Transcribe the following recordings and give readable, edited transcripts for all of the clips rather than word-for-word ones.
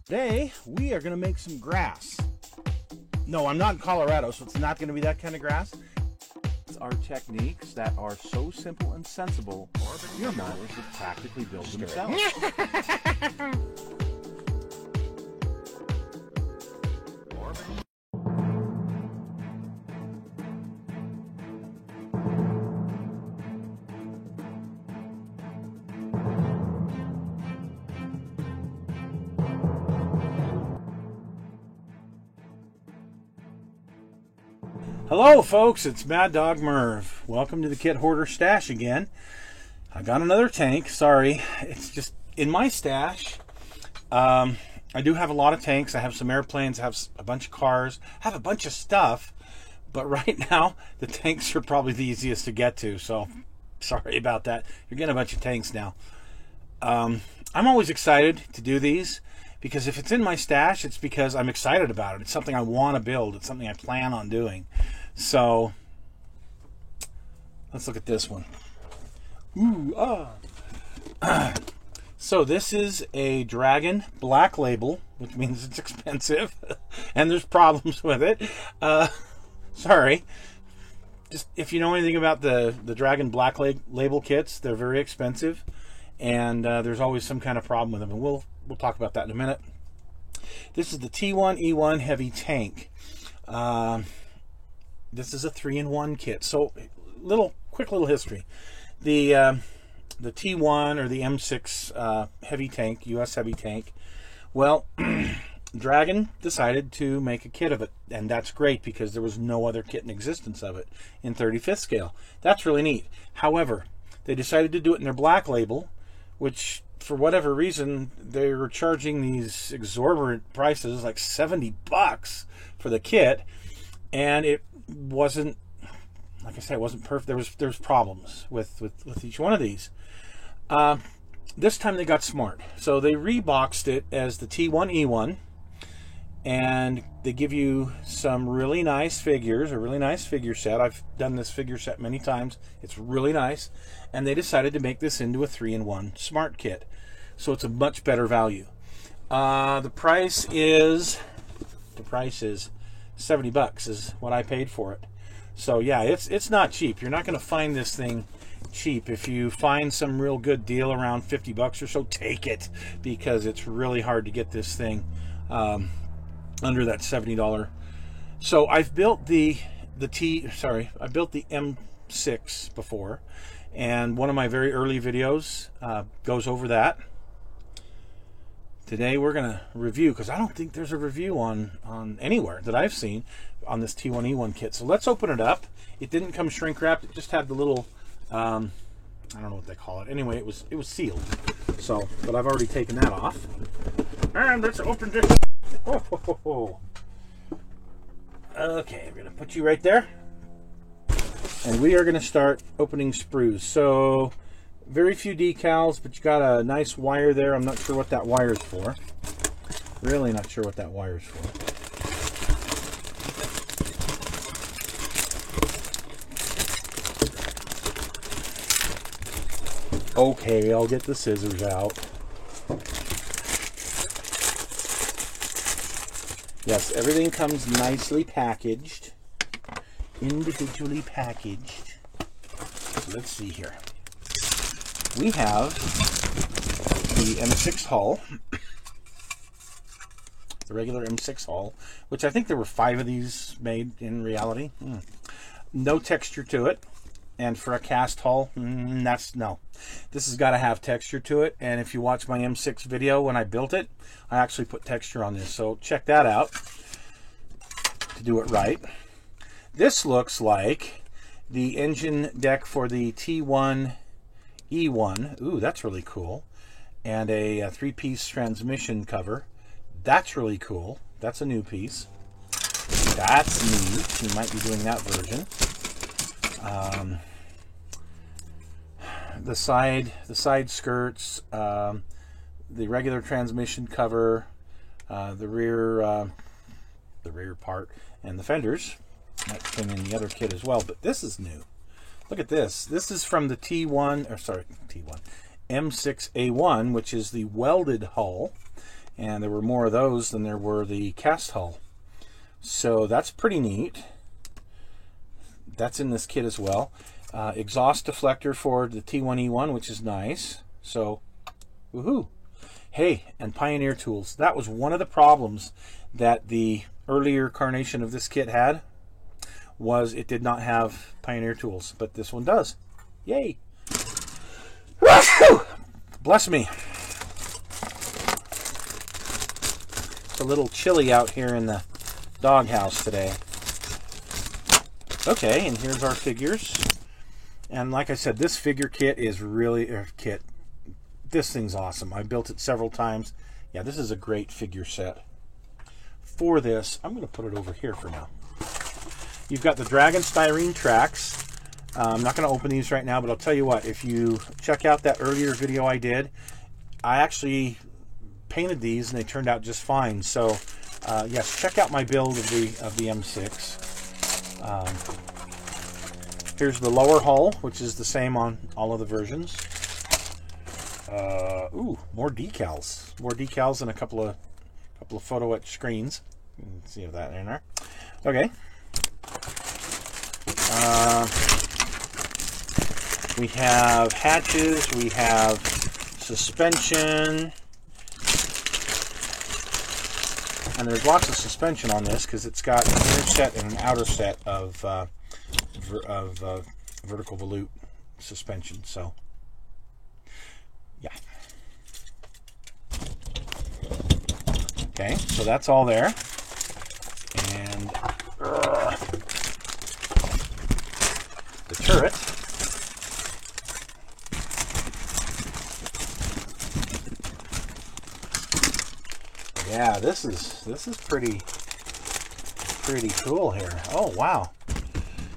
Today, we are going to make some grass. No, I'm not in Colorado, so it's not going to be that kind of grass. It's our techniques that are so simple and sensible, your mowers would practically build themselves. Hello folks, it's Mad Dog Merv. Welcome to the Kit Hoarder Stash again. I got another tank, sorry. It's just in my stash. I do have a lot of tanks. I have some airplanes, I have a bunch of cars, I have a bunch of stuff. But right now, the tanks are probably the easiest to get to, so sorry about that. You're getting a bunch of tanks now. I'm always excited to do these because if it's in my stash, it's because I'm excited about it. It's something I want to build. It's something I plan on doing. So let's look at this one. So this is a Dragon Black Label, which means it's expensive and there's problems with it. Sorry. Just if you know anything about the Dragon Black Label kits, they're very expensive and there's always some kind of problem with them, and we'll talk about that in a minute. This is the T1E1 Heavy Tank. This is a 3-in-1 kit. So, quick little history. The T1 or the M6 heavy tank, US heavy tank. Well, Dragon decided to make a kit of it, and that's great because there was no other kit in existence of it in 35th scale. That's really neat. However, they decided to do it in their Black Label, which for whatever reason they were charging these exorbitant prices, like $70 for the kit, and it wasn't, like I said, it wasn't perfect. There was problems with each one of these. This time they got smart, so they reboxed it as the T1E1, and they give you some really nice figures, a really nice figure set. I've done this figure set many times. It's really nice, and they decided to make this into a 3-in-1 smart kit, so it's a much better value. The price is $70 is what I paid for it. So yeah, it's not cheap. You're not going to find this thing cheap. If you find some real good deal around $50 or so, take it, because it's really hard to get this thing under that $70. So I've built the M6 before, and one of my very early videos goes over that. Today we're going to review, because I don't think there's a review on anywhere that I've seen on this T1E1 kit. So let's open it up. It didn't come shrink wrapped. It just had the little, I don't know what they call it. Anyway, it was sealed. So, but I've already taken that off. And let's open this. Okay, I'm going to put you right there. And we are going to start opening sprues. So, very few decals, but you got a nice wire there. I'm not sure what that wire's for. Really not sure what that wire's for. Okay, I'll get the scissors out. Yes, everything comes nicely packaged. Individually packaged. So let's see here. We have the M6 hull, the regular M6 hull, which I think there were 5 of these made in reality. No texture to it, and for a cast hull, no. This has got to have texture to it, and if you watch my M6 video when I built it, I actually put texture on this, so check that out to do it right. This looks like the engine deck for the T1E1. Ooh, that's really cool. And a 3-piece transmission cover. That's really cool. That's a new piece. That's neat. You might be doing that version. The side skirts, the regular transmission cover, the rear part, and the fenders. Might come in the other kit as well, but this is new. Look at this. This is from the M6A1, which is the welded hull. and there were more of those than there were the cast hull. So that's pretty neat. That's in this kit as well. Exhaust deflector for the T1E1, which is nice. So, woohoo! Hey, and Pioneer tools. That was one of the problems that the earlier carnation of this kit had, was it did not have Pioneer tools, but this one does. Yay! Bless me. It's a little chilly out here in the doghouse today. Okay, and here's our figures. And like I said, this figure kit is really this thing's awesome. I built it several times. Yeah, this is a great figure set. For this, I'm going to put it over here for now. You've got the Dragon styrene tracks. I'm not going to open these right now, but I'll tell you what, if you check out that earlier video I did, I actually painted these and they turned out just fine. So yes, check out my build of the M6. Here's the lower hull, which is the same on all of the versions. Ooh, more decals. More decals and a couple of photo etch screens. You can see that in there. Okay. We have hatches, we have suspension, and there's lots of suspension on this because it's got an inner set and an outer set of vertical volute suspension. So, yeah. Okay, so that's all there. And the turret. Yeah, this is pretty cool here. Oh wow!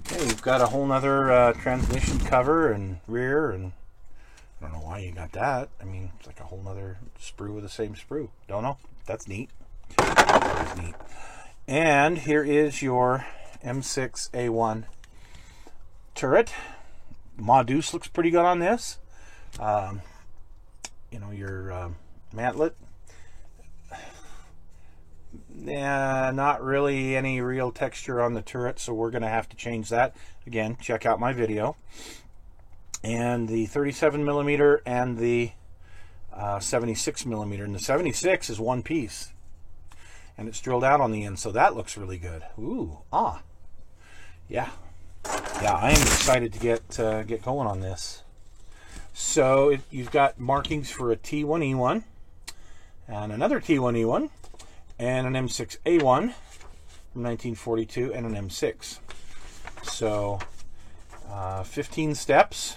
Okay, you've got a whole nother transmission cover and rear, and I don't know why you got that. I mean, it's like a whole nother sprue with the same sprue. Don't know. That's neat. That's neat. And here is your M6A1 turret. Modus looks pretty good on this. You know, your mantlet. Yeah, not really any real texture on the turret, so we're going to have to change that. Again, check out my video. And the 37mm and the 76mm. And the 76 is one piece. And it's drilled out on the end, so that looks really good. Ooh, yeah. Yeah, I am excited to get going on this. So you've got markings for a T1E1 and another T1E1 and an M6A1 from 1942 and an M6. So 15 steps.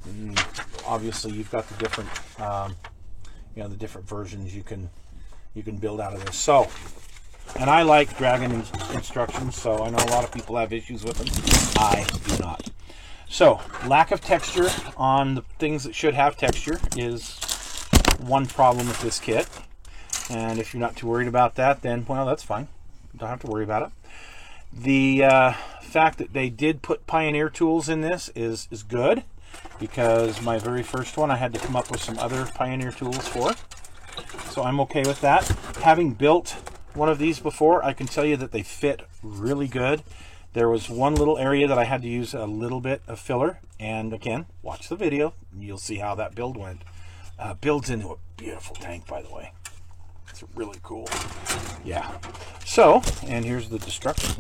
And obviously, you've got the different, the different versions you can build out of this. So, and I like Dragon instructions, so I know a lot of people have issues with them. I do not. So, lack of texture on the things that should have texture is one problem with this kit. And if you're not too worried about that, then, well, that's fine. You don't have to worry about it. The fact that they did put Pioneer tools in this is good, because my very first one I had to come up with some other Pioneer tools for. So I'm okay with that. Having built one of these before, I can tell you that they fit really good. There was one little area that I had to use a little bit of filler, and again, watch the video, you'll see how that build went. Builds into a beautiful tank, by the way. It's really cool. Yeah. So, and here's the decals.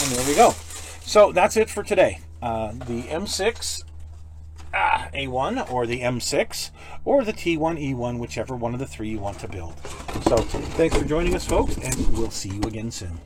And there we go. So that's it for today. The M6 A1 or the M6 or the T1E1, whichever one of the three you want to build. So thanks for joining us, folks, and we'll see you again soon.